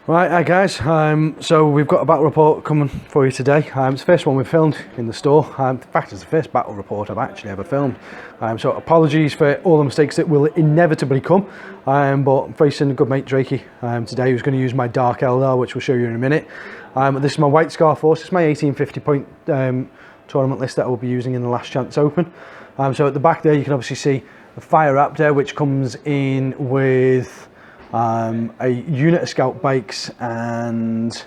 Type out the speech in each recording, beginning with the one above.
Right, hi guys, so we've got a battle report coming for you today. It's the first one we've filmed in the store. In fact, it's the first battle report I've actually ever filmed. So apologies for all the mistakes that will inevitably come. But I'm facing a good mate Drakey today, who's going to use my Dark Eldar, which we'll show you in a minute. This is my White Scar force. It's my 1850 point tournament list that I will be using in the Last Chance Open. So at the back there you can obviously see the Fire Raptor, which comes in with a unit of scout bikes and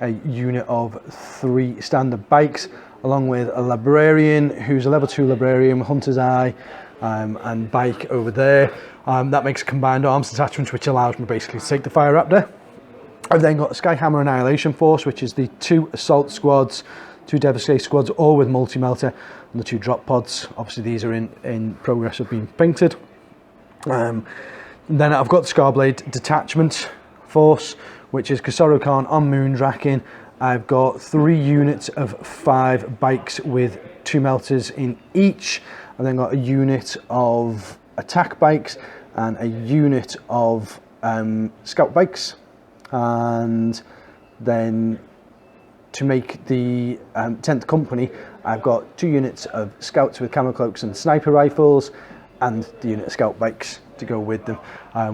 a unit of 3 standard bikes, along with a librarian who's a level 2 librarian with Hunter's Eye and bike over there. That makes a combined arms detachment, which allows me basically to take the Fire Raptor. I've then got a Skyhammer Annihilation Force, which is the 2 assault squads, 2 devastate squads, all with multi-melter, and the 2 drop pods. Obviously these are in progress of being painted. Then I've got the Scarblade Detachment Force, which is Kasoro Khan on Moondraken. I've got 3 units of 5 bikes with 2 melters in each. I've then got a unit of attack bikes and a unit of scout bikes. And then to make the 10th company, I've got 2 units of scouts with camo cloaks and sniper rifles, and the unit of scout bikes to go with them,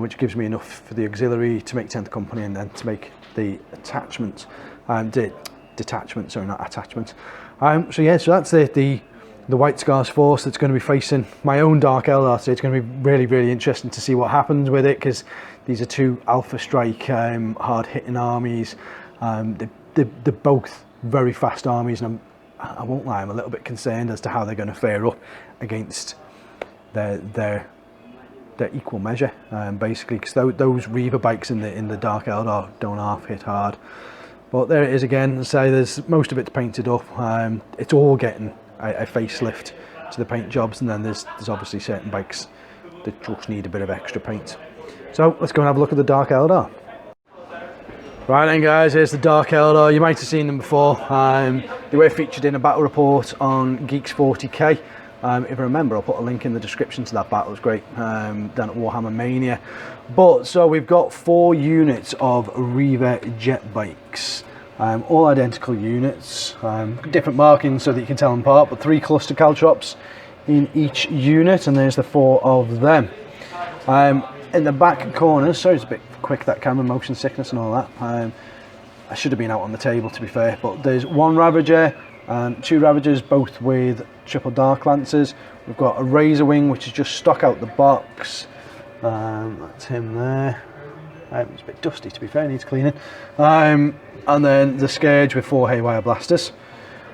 which gives me enough for the auxiliary to make 10th company and then to make the attachment, detachment, sorry, not attachment. So yeah, so that's the White Scars force that's going to be facing my own Dark Eldar. So it's going to be really interesting to see what happens with it, because these are 2 Alpha Strike hard hitting armies. They're both very fast armies, and I won't lie, I'm a little bit concerned as to how they're going to fare up against their equal measure, basically, because those Reaver bikes in the Dark Eldar don't half hit hard. But there it is again. So there's most of it's painted up. It's all getting a facelift to the paint jobs, and then there's obviously certain bikes that just need a bit of extra paint. So let's go and have a look at the Dark Eldar. Right then guys, here's the Dark Eldar. You might have seen them before. They were featured in a battle report on Geeks 40k. If I remember, I'll put a link in the description to that battle. It was great, down at Warhammer Mania. But so we've got 4 units of Reaver jet bikes, all identical units, different markings so that you can tell them apart, but 3 cluster caltrops in each unit, and there's the 4 of them. In the back corners, sorry it's a bit quick, that camera, motion sickness and all that. I should have been out on the table, to be fair, but there's 1 Ravager, 2 Ravagers, both with triple Dark Lancers. We've got a Razor Wing, which is just stock out the box. That's him there. It's a bit dusty, to be fair, needs cleaning. And then the Scourge with 4 Haywire Blasters.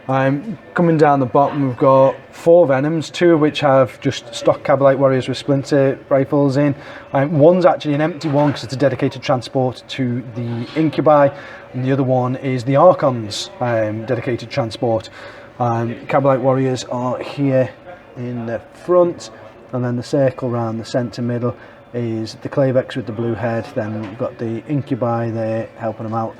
Coming down the bottom, we've got 4 Venoms, 2 of which have just stock Cabalite Warriors with Splinter Rifles in. One's actually an empty one because it's a dedicated transport to the Incubi, and the other one is the Archon's dedicated transport. Cabalite Warriors are here in the front, and then the circle around the centre middle is the Clavex with the blue head. Then we've got the Incubi there helping them out,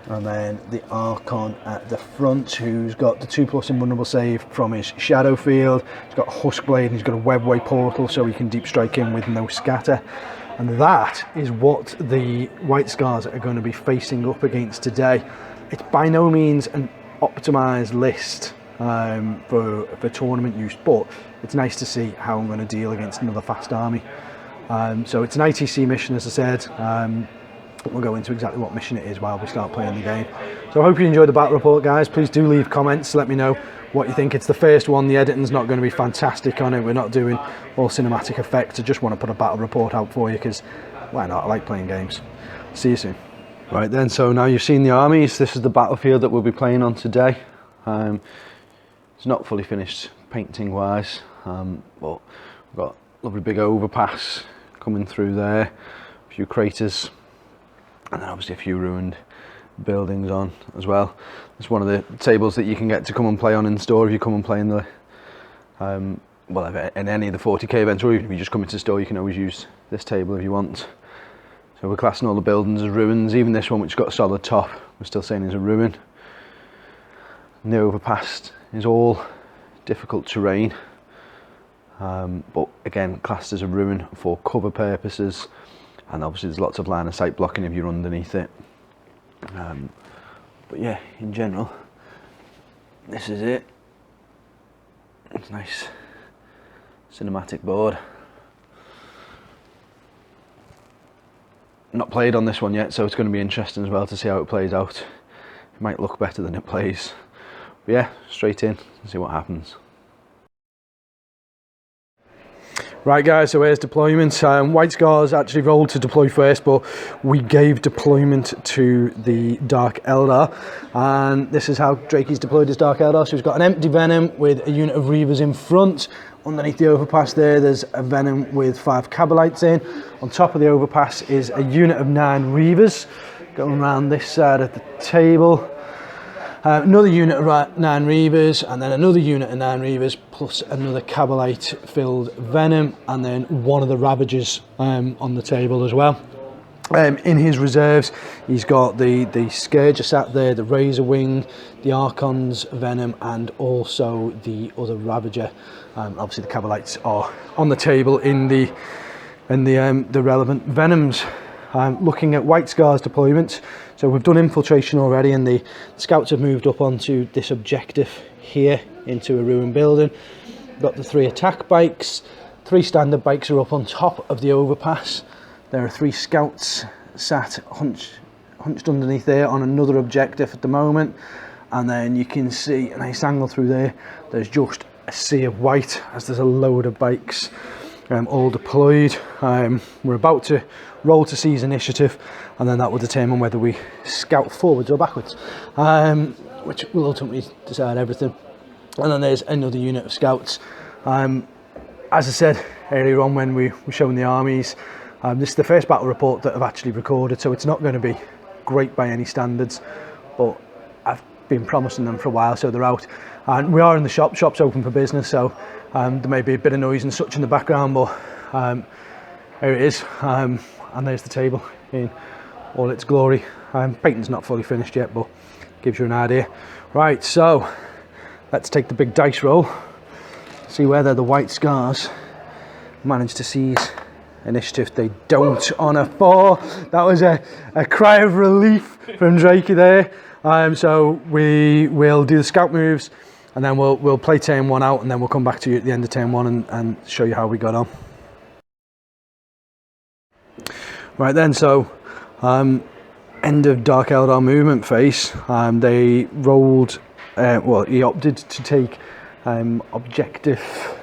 and then the Archon at the front, who's got the 2+ invulnerable save from his Shadow Field. He's got a Huskblade and he's got a Webway portal, so he can deep strike in with no scatter. And that is what the White Scars are going to be facing up against today. It's by no means an optimised list for tournament use, but it's nice to see how I'm going to deal against another fast army. So it's an ITC mission, as I said. We'll go into exactly what mission it is while we start playing the game. So I hope you enjoyed the battle report, guys. Please do leave comments, let me know what you think. It's the first one, the editing's not going to be fantastic on it, we're not doing all cinematic effects. I just want to put a battle report out for you because why not, I like playing games. See you soon. Right then, so now you've seen the armies, this is the battlefield that we'll be playing on today. It's not fully finished painting wise, but we've got a lovely big overpass coming through there, a few craters, and then obviously a few ruined buildings on as well. It's one of the tables that you can get to come and play on in store if you come and play in the well, in any of the 40k events, or even if you just come into the store, you can always use this table if you want. So we're classing all the buildings as ruins. Even this one, which has got a solid top, we're still saying is a ruin. And the overpass is all difficult terrain, but again classed as a ruin for cover purposes, and obviously there's lots of line of sight blocking if you're underneath it. But yeah, in general, this is it. It's a nice cinematic board. Not played on this one yet, so it's going to be interesting as well to see how it plays out. It might look better than it plays. But yeah, straight in and see what happens. Right guys, so here's deployment. White Scars actually rolled to deploy first, but we gave deployment to the Dark Eldar. And this is how Drakey's deployed his Dark Eldar. So he's got an empty Venom with a unit of Reavers in front. Underneath the overpass there's a Venom with 5 Cabalites in. On top of the overpass is a unit of 9 Reavers going around this side of the table. Another unit of 9 Reavers, and then another unit of 9 Reavers, plus another Cabalite filled Venom, and then one of the Ravagers on the table as well. In his reserves, he's got the Scourger sat there, the Razor Wing, the Archon's Venom, and also the other Ravager. Obviously, the Cabalites are on the table in the relevant Venoms. Looking at White Scar's deployment, so we've done infiltration already, and the scouts have moved up onto this objective here into a ruined building. Got the 3 attack bikes, 3 standard bikes are up on top of the overpass. There are 3 scouts sat hunched underneath there on another objective at the moment, and then you can see a nice angle through there. There's just a sea of white as there's a load of bikes all deployed. We're about to roll to seize initiative, and then that will determine whether we scout forwards or backwards, which will ultimately decide everything. And then there's another unit of scouts. As I said earlier on when we were showing the armies, this is the first battle report that I've actually recorded, so it's not going to be great by any standards, but I've been promising them for a while, so they're out. And we are in the shop. Shop's open for business, so there may be a bit of noise and such in the background, but here it is. And there's the table in all its glory. Painting's not fully finished yet, but gives you an idea. Right, so let's take the big dice roll, see whether the White Scars manage to seize initiative. They don't on a 4. That was a cry of relief from Drakey there. So we will do the scout moves, and then we'll play turn 1 out, and then we'll come back to you at the end of turn 1 and show you how we got on. Right then, so end of Dark Eldar movement phase. They rolled, well, he opted to take objective.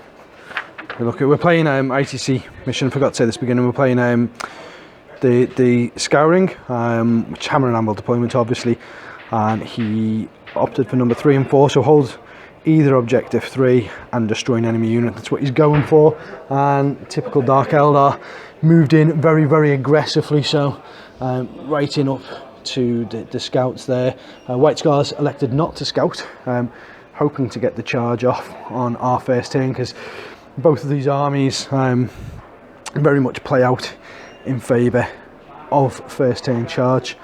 We're playing ITC mission. Forgot to say this at the beginning. We're playing the Scouring, which Hammer and Anvil deployment, obviously, and he opted for number 3 and 4. So hold either objective 3 and destroy an enemy unit. That's what he's going for. And typical Dark Eldar, moved in very, very aggressively, so right in up to the scouts there. White Scars elected not to scout, hoping to get the charge off on our first turn, because both of these armies very much play out in favour of first turn charge,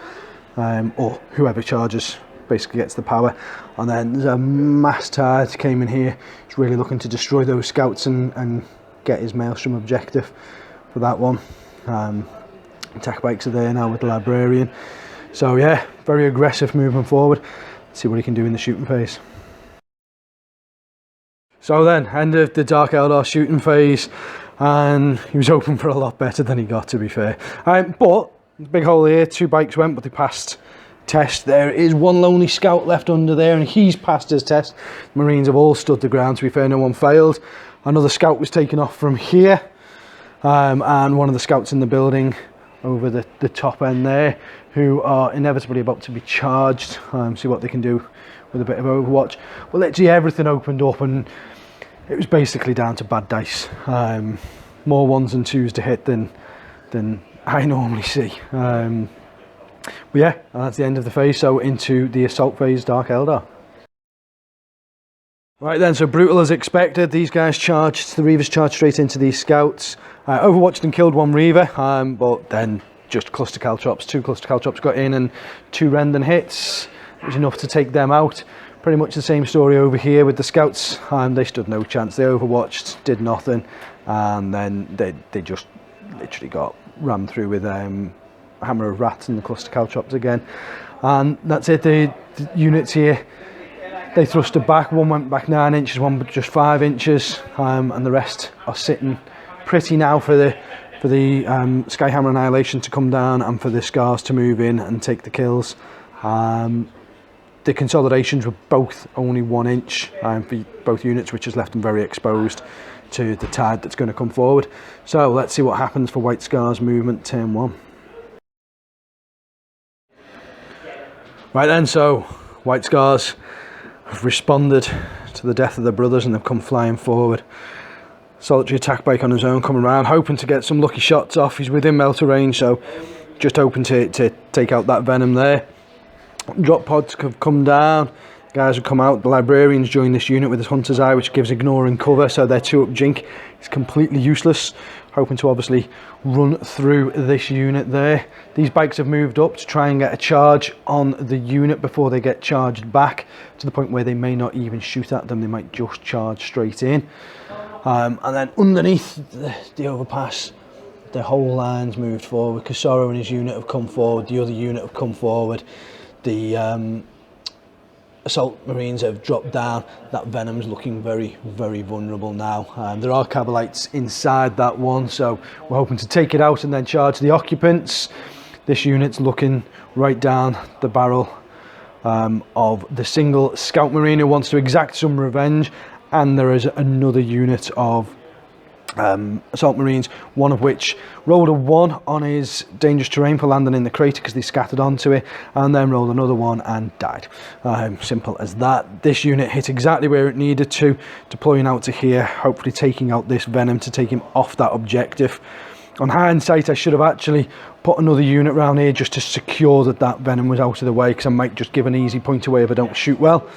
or whoever charges basically gets the power. And then there's a mass tide came in here. He's really looking to destroy those scouts and get his Maelstrom objective for that one. Attack bikes are there now with the Librarian. So yeah, very aggressive moving forward. Let's see what he can do in the shooting phase. So then, end of the Dark Eldar shooting phase, and he was hoping for a lot better than he got, to be fair. But big hole here, 2 bikes went, but they passed test. There is 1 lonely scout left under there, and he's passed his test. Marines have all stood the ground, to be fair, no one failed. Another scout was taken off from here, and one of the scouts in the building over the top end there, who are inevitably about to be charged. See what they can do with a bit of Overwatch. Well, literally everything opened up, and it was basically down to bad dice. More 1s and 2s to hit than I normally see. But yeah, that's the end of the phase. So into the assault phase, Dark Eldar. Right then, so brutal as expected. These guys charged, the Reavers charged straight into these scouts. Overwatched and killed 1 Reaver, but then just cluster caltrops. 2 cluster caltrops got in, and 2 Rendon hits. It was enough to take them out. Pretty much the same story over here with the scouts. They stood no chance. They overwatched, did nothing, and then they just literally got rammed through with Hammer of Rats and the cluster caltrops again. and that's it. The units here, they thrusted back. One went back 9 inches, one just 5 inches, and the rest are sitting pretty now for the Skyhammer Annihilation to come down and for the Scars to move in and take the kills. The consolidations were both only 1 inch for both units, which has left them very exposed to the tide that's going to come forward. So let's see what happens for White Scars movement turn 1. Right then, so White Scars have responded to the death of their brothers and they've come flying forward. Solitary attack bike on his own, coming around, hoping to get some lucky shots off. He's within melter range, so just hoping to take out that venom there. Drop pods have come down. Guys have come out. The Librarians join this unit with his Hunter's Eye, which gives ignoring cover, so their 2-up jink is completely useless. Hoping to obviously run through this unit there. These bikes have moved up to try and get a charge on the unit before they get charged back, to the point where they may not even shoot at them. They might just charge straight in. And then underneath the overpass, the whole line's moved forward. Casoro and his unit have come forward. The other unit have come forward. The Assault Marines have dropped down. That Venom's looking very, very vulnerable now. There are Cabalites inside that one, so we're hoping to take it out and then charge the occupants. This unit's looking right down the barrel of the single Scout Marine who wants to exact some revenge. And there is another unit of Assault Marines, one of which rolled a 1 on his dangerous terrain for landing in the crater because they scattered onto it, and then rolled another 1 and died. Simple as that. This unit hit exactly where it needed to, deploying out to here, hopefully taking out this Venom to take him off that objective. On hindsight, I should have actually put another unit around here just to secure that Venom was out of the way, because I might just give an easy point away if I don't shoot well.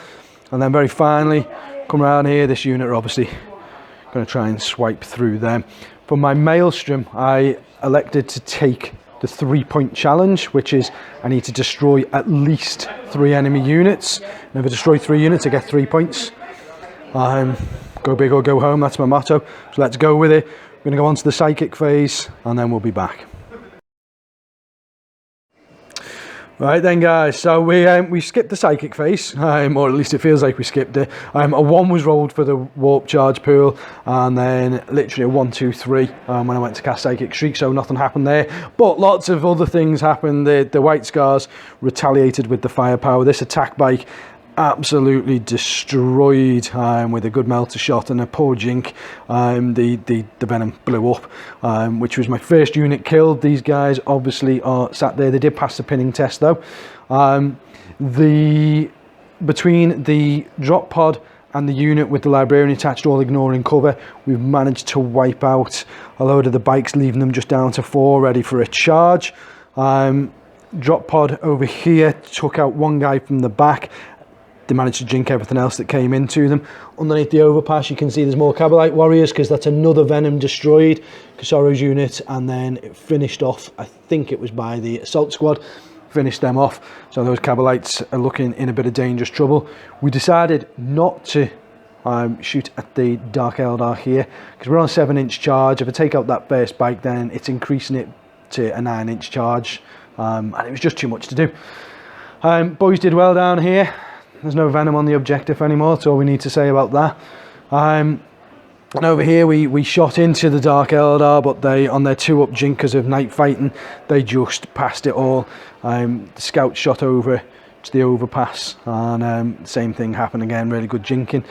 And then very finally, come around here, this unit are obviously going to try and swipe through them. For my Maelstrom, I elected to take the 3-point challenge, which is I need to destroy at least 3 enemy units. And if I destroy 3 units, I get 3 points. Go big or go home, that's my motto. So let's go with it. We're going to go on to the psychic phase, and then we'll be back. Right then, guys, so we skipped the psychic phase, or at least it feels like we skipped it. A 1 was rolled for the warp charge pool, and then literally a 1, 2, 3 when I went to cast psychic shriek, so nothing happened there. But lots of other things happened. The White Scars retaliated with the firepower. This attack bike absolutely destroyed with a good melter shot and a poor jink. The Venom blew up, which was my first unit killed. These guys obviously are sat there. They did pass the pinning test though. Between the drop pod and the unit with the Librarian attached, all ignoring cover, we've managed to wipe out a load of the bikes, leaving them just down to 4 ready for a charge. Drop pod over here took out 1 guy from the back. They managed to jink everything else that came into them. Underneath the overpass, you can see there's more Cabalite warriors, because that's another Venom destroyed. Casoro's unit, and then it finished off, I think it was by the assault squad, finished them off. So those Cabalites are looking in a bit of dangerous trouble. We decided not to shoot at the Dark Eldar here, because we're on a 7-inch charge. If I take out that first bike, then it's increasing it to a 9-inch charge, and it was just too much to do. Boys did well down here. There's no Venom on the objective anymore, that's all we need to say about that. And over here we shot into the Dark Eldar, but they, on their 2-up jinkers of night fighting, they just passed it all. The scout shot over to the overpass, and same thing happened again, really good jinking.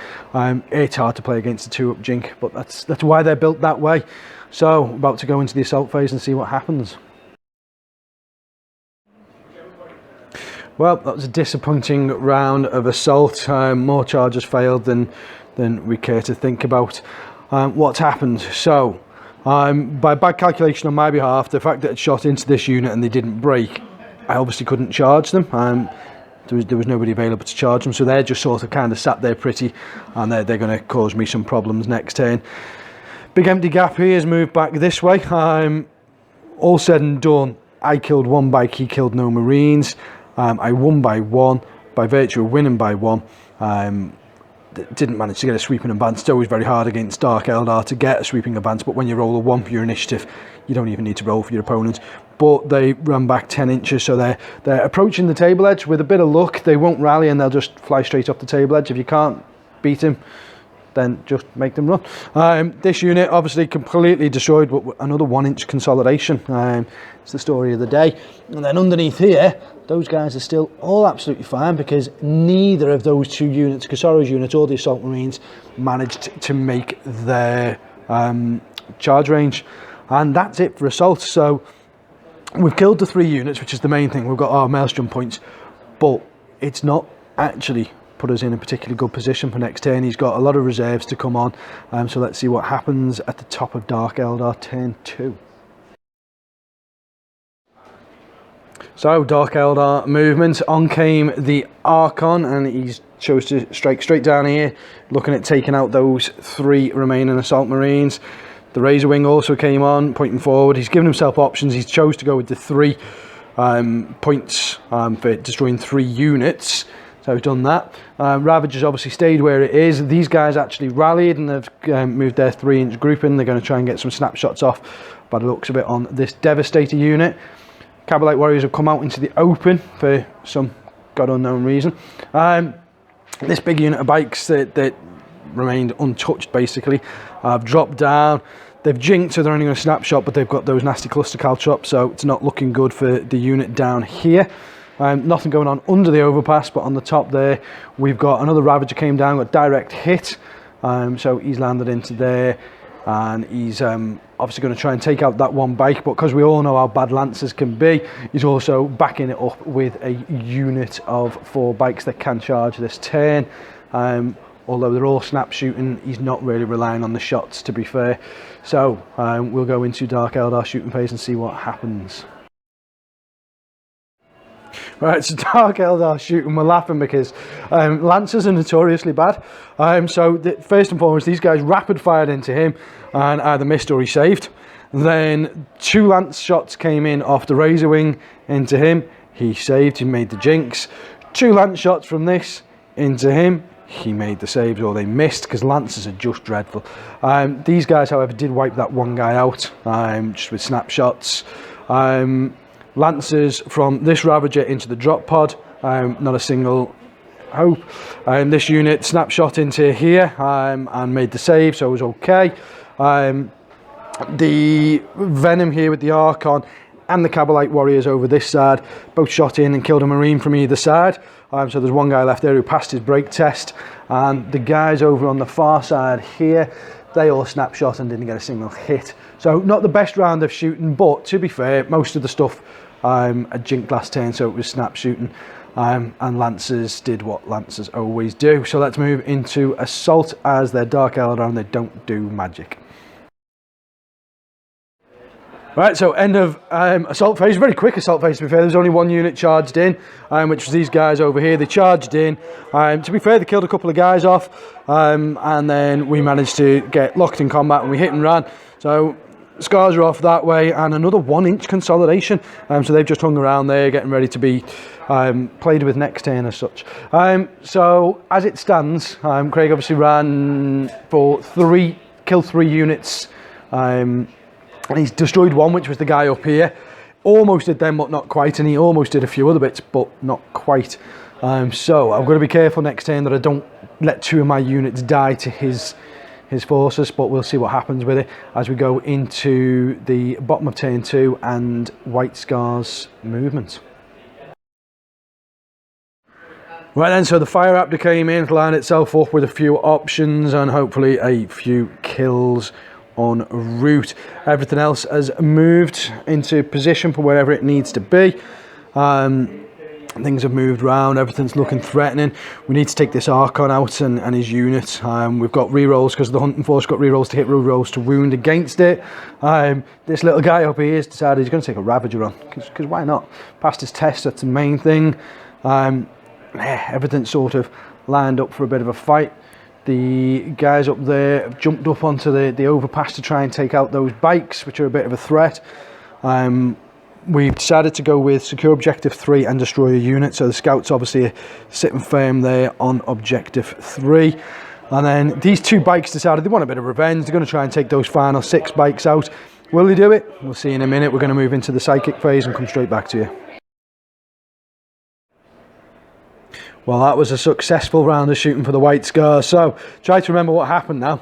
It's hard to play against a 2-up jink, but that's why they're built that way. So, about to go into the assault phase and see what happens. Well, that was a disappointing round of assault. More charges failed than we care to think about. What's happened? So, by bad calculation on my behalf, the fact that it shot into this unit and they didn't break, I obviously couldn't charge them. There was nobody available to charge them, so they're just sort of kind of sat there pretty, and they're going to cause me some problems next turn. Big empty gap here has moved back this way. All said and done, I killed 1 bike, he killed no Marines. I won by 1, by virtue of winning by 1. didn't manage to get a sweeping advance. It's always very hard against Dark Eldar to get a sweeping advance, but when you roll a 1 for your initiative, you don't even need to roll for your opponent. But they ran back 10 inches, so they're approaching the table edge. With a bit of luck, they won't rally and they'll just fly straight off the table edge. If you can't beat him, then just make them run. This unit obviously completely destroyed, but another 1 inch consolidation. It's the story of the day. And then underneath here, those guys are still all absolutely fine, because neither of those two units, Kasoro's unit or the Assault Marines, managed to make their charge range. And that's it for Assault. So we've killed the 3 units, which is the main thing. We've got our Maelstrom points, but it's not actually put us in a particularly good position for next turn. He's got a lot of reserves to come on, so let's see what happens at the top of Dark Eldar turn 2. So Dark Eldar movement, on came the Archon, and he's chose to strike straight down here, looking at taking out those 3 remaining Assault Marines. The Razor Wing also came on, pointing forward. He's given himself options. He's chose to go with the 3 points for destroying 3 units. So he's done that. Ravager's obviously stayed where it is. These guys actually rallied and they've moved their 3 inch grouping. They're going to try and get some snapshots off by the looks of it on this Devastator unit. Cabalite Warriors have come out into the open for some god unknown reason. This big unit of bikes that remained untouched basically have dropped down. They've jinked, so they're only going to snapshot, but they've got those nasty cluster caltrops, so it's not looking good for the unit down here. Nothing going on under the overpass, but on the top there we've got another Ravager came down, got direct hit, so he's landed into there, and he's obviously going to try and take out that 1 bike, but because we all know how bad Lancers can be, he's also backing it up with a unit of 4 bikes that can charge this turn. Although they're all snap shooting, he's not really relying on the shots, to be fair. So we'll go into Dark Eldar shooting phase and see what happens. Right, so Dark Eldar shooting, we're laughing because Lancers are notoriously bad. First and foremost, these guys rapid fired into him and either missed or he saved. Then 2 lance shots came in off the Razor Wing into him. He saved, he made the jinx. 2 lance shots from this into him. He made the saves, or they missed, because Lancers are just dreadful. These guys, however, did wipe that 1 guy out just with snapshots. Lancers from this Ravager into the drop pod, not a single hope. This unit snapshot into here and made the save, so it was okay. The Venom here with the Archon and the Cabalite Warriors over this side both shot in and killed a Marine from either side. So there's 1 guy left there who passed his break test, and the guys over on the far side here, they all snapshot and didn't get a single hit. So not the best round of shooting, but to be fair, most of the stuff a jinked last turn, so it was snap shooting, and Lancers did what Lancers always do. So let's move into Assault, as they're Dark Eldar and they don't do magic. Right, so end of Assault phase, very quick Assault phase to be fair. There's only 1 unit charged in, which was these guys over here. They charged in, to be fair they killed a couple of guys off, and then we managed to get locked in combat and we hit and ran. So scars are off that way, and another 1 inch consolidation, so they've just hung around there getting ready to be played with next turn as such. So as it stands, Craig obviously ran for 3, killed 3 units, and he's destroyed 1, which was the guy up here. Almost did them, but not quite, and he almost did a few other bits, but not quite. So I've got to be careful next turn that I don't let 2 of my units die to his forces, but we'll see what happens with it as we go into the bottom of turn 2 and White Scar's movement. Right then, so the Fire Raptor came in to line itself up with a few options and hopefully a few kills en route. Everything else has moved into position for wherever it needs to be. Things have moved around, everything's looking threatening. We need to take this Archon out and his unit. We've got rerolls because the Hunting Force got rerolls to hit, rerolls to wound against it. This little guy up here has decided he's going to take a Ravager on, because why not? Passed his test, that's the main thing. Everything's sort of lined up for a bit of a fight. The guys up there have jumped up onto the overpass to try and take out those bikes, which are a bit of a threat. We've decided to go with secure objective 3 and destroy a unit, so the scouts obviously are sitting firm there on objective 3. And then these two bikes decided they want a bit of revenge. They're going to try and take those final 6 bikes out. Will they do it? We'll see in a minute. We're going to move into the psychic phase and come straight back to you. Well, that was a successful round of shooting for the White Scar. So, try to remember what happened now.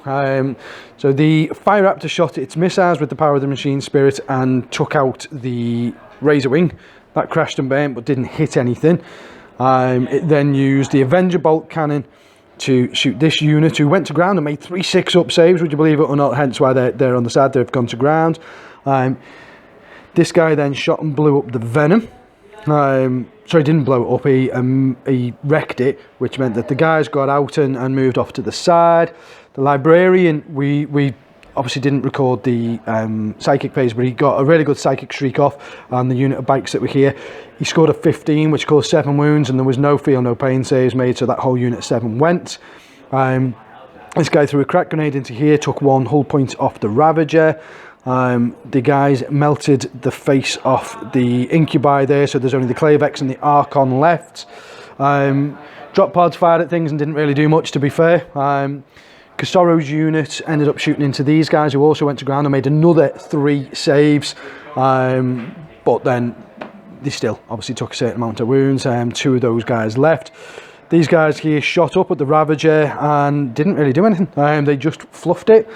So the Fire Raptor shot its missiles with the power of the Machine Spirit and took out the Razor Wing. That crashed and burned but didn't hit anything. It then used the Avenger Bolt Cannon to shoot this unit, who went to ground and made 3 6-up saves, would you believe it or not, hence why they're on the side, they've gone to ground. This guy then shot and blew up the Venom. Sorry, didn't blow it up, he wrecked it, which meant that the guys got out and moved off to the side. The Librarian, we obviously didn't record the psychic phase, but he got a really good psychic streak off on the unit of bikes that were here. He scored a 15, which caused 7 wounds, and there was no feel, no pain saves made, so that whole unit 7 went. This guy threw a crack grenade into here, took 1 hull point off the Ravager. The guys melted the face off the Incubi there, so there's only the Clavex and the Archon left. Drop pods fired at things and didn't really do much, to be fair. Casoro's unit ended up shooting into these guys, who also went to ground and made another 3 saves, but then they still obviously took a certain amount of wounds. 2 of those guys left. These guys here shot up at the Ravager and didn't really do anything. They just fluffed it.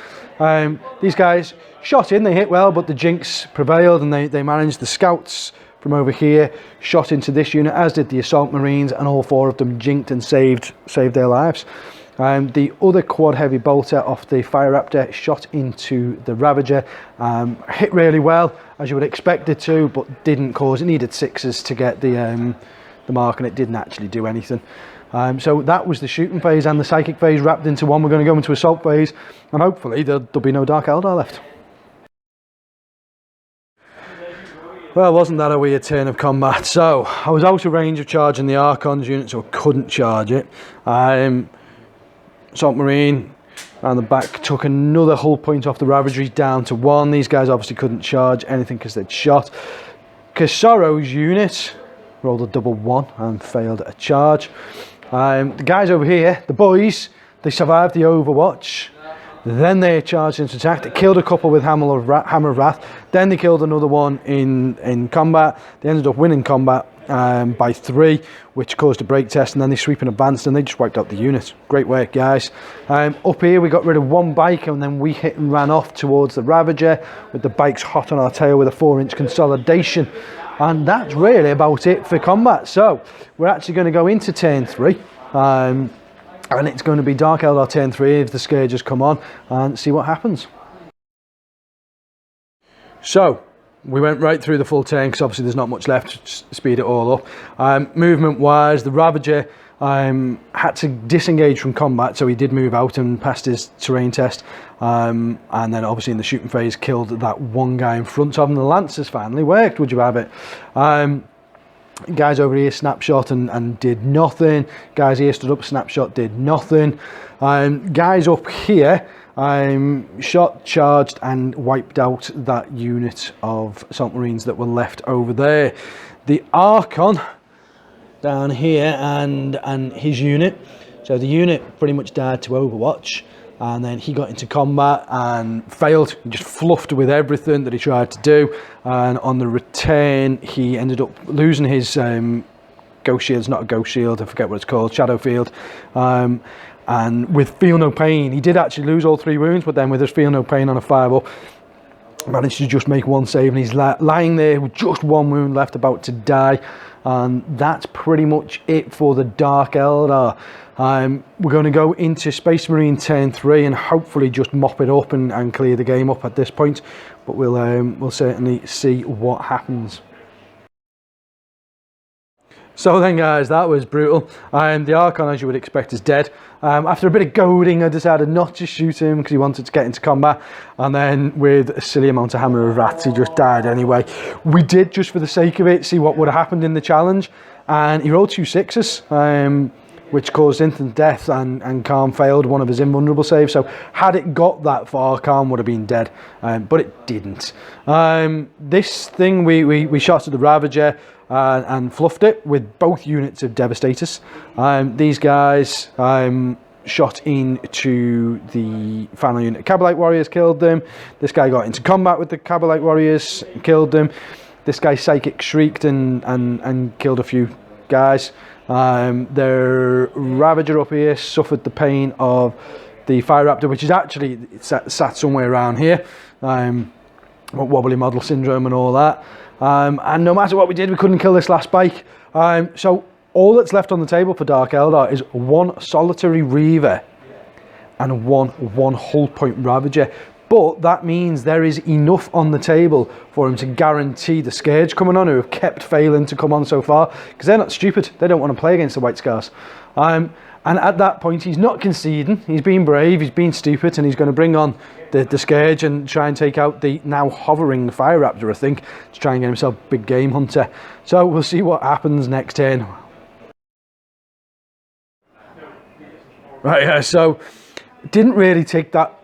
These guys shot in, they hit well, but the Jinx prevailed, and they managed. The scouts from over here shot into this unit, as did the Assault Marines, and all 4 of them jinked and saved their lives. The other quad heavy bolter off the Fire Raptor shot into the Ravager, hit really well, as you would expect it to, but didn't cause, it needed 6s to get the mark, and it didn't actually do anything. So that was the shooting phase and the psychic phase wrapped into one. We're going to go into assault phase, and hopefully there'll be no Dark Eldar left. Well, wasn't that a weird turn of combat? So I was out of range of charging the Archon's unit, so I couldn't charge it. Assault Marine around the back took another hull point off the Ravager, down to 1. These guys obviously couldn't charge anything because they'd shot. Casoro's unit rolled a double 1 and failed a charge. The guys over here, the boys, they survived the Overwatch. Then they charged into attack. They killed a couple with Hammer of Wrath. Then they killed another one in combat. They ended up winning combat by 3, which caused a break test, and then they sweep and advanced, and they just wiped out the unit. Great work, guys. Up here we got rid of 1 bike, and then we hit and ran off towards the Ravager with the bikes hot on our tail with a 4-inch consolidation. And that's really about it for combat. So we're actually going to go into turn 3. And it's going to be Dark Eldar turn 3 if the Scourges come on, and see what happens. So we went right through the full turn, because obviously there's not much left to speed it all up. Movement wise, the Ravager had to disengage from combat, so he did move out and passed his terrain test, and then obviously in the shooting phase killed that 1 guy in front of him. The Lancers finally worked, would you have it? Guys over here snapshot and did nothing. Guys here stood up, snapshot, did nothing. Guys up here shot, charged and wiped out that unit of Assault Marines that were left over there. The Archon down here and his unit, so the unit pretty much died to Overwatch, and then he got into combat and failed. He just fluffed with everything that he tried to do, and on the return he ended up losing his ghost shields, not a ghost shield, I forget what it's called, shadow field, and with feel no pain he did actually lose all 3 wounds, but then with his feel no pain on a 5-up managed to just make 1 save, and he's lying there with just 1 wound left, about to die. And that's pretty much it for the Dark Eldar. We're going to go into Space Marine turn 3 and hopefully just mop it up and clear the game up at this point, but we'll certainly see what happens. So then guys, that was brutal. The Archon, as you would expect, is dead. After a bit of goading, I decided not to shoot him because he wanted to get into combat, and then with a silly amount of Hammer of Rats he just died anyway. We did, just for the sake of it, see what would have happened in the challenge, and he rolled 2 6s, which caused instant death, and Khan failed one of his invulnerable saves. So had it got that far, Khan would have been dead, but it didn't. This thing, we shot at the Ravager and fluffed it with both units of Devastators. These guys shot into the final unit of Cabalite Warriors, killed them. This guy got into combat with the Cabalite Warriors, killed them. This guy psychic shrieked and killed a few guys. Their Ravager up here suffered the pain of the Fire Raptor, which is actually sat somewhere around here. Wobbly model syndrome and all that. And no matter what we did, we couldn't kill this last bike. So all that's left on the table for Dark Eldar is one solitary Reaver and one hull point Ravager. But that means there is enough on the table for him to guarantee the Scourge coming on, who have kept failing to come on so far, because they're not stupid. They don't want to play against the White Scars. And at that point, he's not conceding. He's being brave, he's being stupid, and he's going to bring on the Scourge and try and take out the now hovering Fire Raptor, I think, to try and get himself big game hunter. So we'll see what happens next turn. Right, yeah, so didn't really take that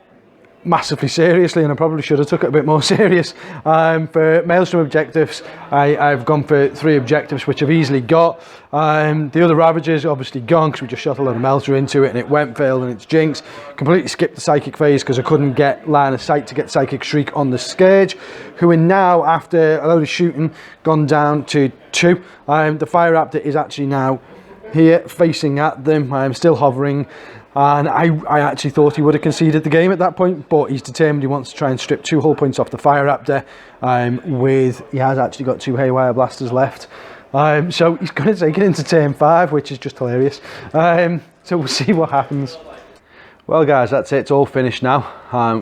massively seriously, and I probably should have took it a bit more serious. For Maelstrom objectives, I've gone for 3 objectives, which I've easily got. The other Ravagers obviously gone, because we just shot a lot of Melter into it, and it went, failed, and it's Jinx. Completely skipped the Psychic phase, because I couldn't get line of sight to get Psychic Shriek on the Scourge, who are now, after a load of shooting, gone down to 2. The Fire Raptor is actually now here, facing at them. I'm still hovering. And I actually thought he would have conceded the game at that point, but he's determined he wants to try and strip 2 hull points off the Fire Raptor. He has actually got 2 Haywire Blasters left. So he's going to take it into turn 5, which is just hilarious. So we'll see what happens. Well guys, that's it, it's all finished now.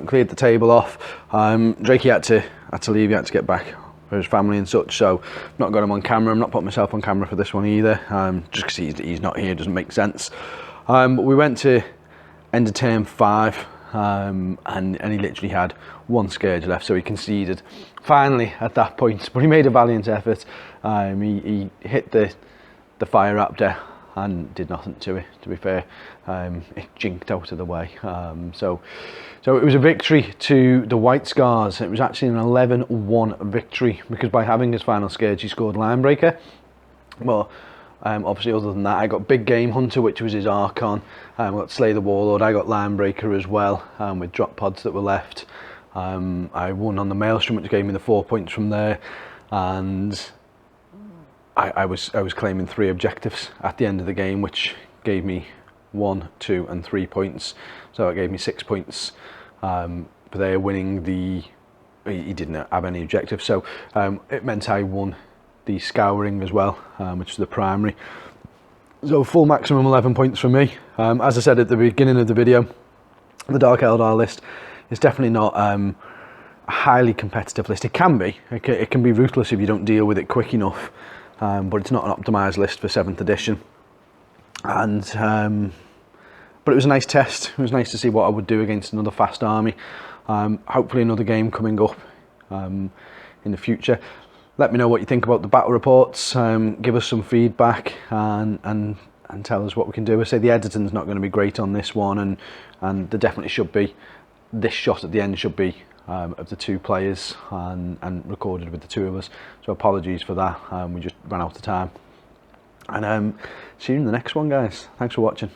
Cleared the table off. Drakey had to leave, he had to get back for his family and such, so I've not got him on camera. I'm not putting myself on camera for this one either, just because he's not here, doesn't make sense. But we went to end of turn 5, and he literally had 1 Scourge left, so he conceded finally at that point. But he made a valiant effort. He hit the Fire Raptor and did nothing to it, to be fair. It jinked out of the way. So it was a victory to the White Scars. It was actually an 11-1 victory, because by having his final Scourge, he scored Linebreaker. Well, obviously, other than that, I got Big Game Hunter, which was his Archon. I got Slay the Warlord. I got Linebreaker as well, with drop pods that were left. I won on the Maelstrom, which gave me the 4 points from there, and I was claiming 3 objectives at the end of the game, which gave me 1, 2, and 3 points. So it gave me 6 points for there winning the. He didn't have any objectives, so it meant I won the Scouring as well, which is the primary. So full maximum 11 points for me. As I said at the beginning of the video, the Dark Eldar list is definitely not a highly competitive list. It can be. It can be ruthless if you don't deal with it quick enough, but it's not an optimised list for 7th edition. And but it was a nice test. It was nice to see what I would do against another fast army. Hopefully another game coming up in the future. Let me know what you think about the battle reports. Give us some feedback and tell us what we can do. I say the editing's not going to be great on this one, and there definitely should be. This shot at the end should be of the 2 players and recorded with the 2 of us. So apologies for that. We just ran out of time. And see you in the next one, guys. Thanks for watching.